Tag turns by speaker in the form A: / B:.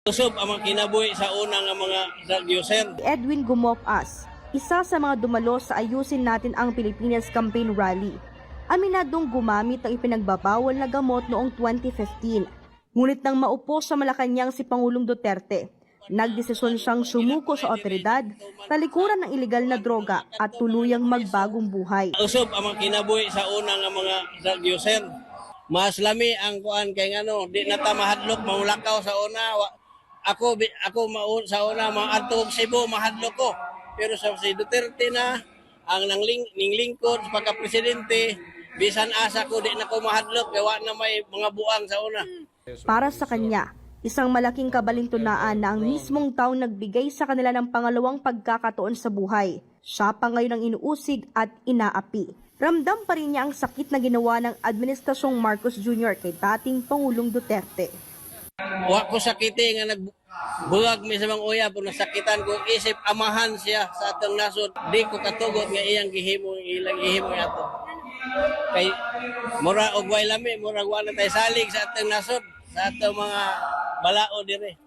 A: Usob ang mga kinabuhi sa unang mga drug user.
B: Edwin Gumopas, isa sa mga dumalo sa Ayusin Natin ang Pilipinas campaign rally. Aminadong gumamit ng ipinagbabawal na gamot noong 2015. Ngunit nang maupo sa Malacanang si Pangulong Duterte, nagdesisyon siyang sumuko sa otoridad, talikuran ng ilegal na droga at tuluyang magbagong buhay.
A: Usob ang mga kinabuhi sa unang mga drug user. Mas lami ang kuan kay ngano, di na ta mahadlok mamulakaw sa una. Ako sa una maadtog Cebu mahadlok ko. Pero sa si Duterte na ang ninglingkod sa pagka-presidente, bisan asa ko di na ko mahadlok gawa na may mga buang sa una.
B: Para sa kanya, isang malaking kabalintunaan na ang mismong taong nagbigay sa kanila ng pangalawang pagkakataon sa buhay. Siya pa ngayon ang inuusig at inaapi. Ramdam pa rin niya ang sakit na ginawa ng Administrasyong Marcos Jr. kay dating Pangulong Duterte.
A: Wa ko sakiti nga nagbuwag mi sa mga uyab kung nasakitan ko isip amahan siya sa atong nasod. Di ko katugot nga iyang ilang gihimo ato. Kay mura og way lami, mura wa na tay salig sa atong nasod, sa atong mga balao dire.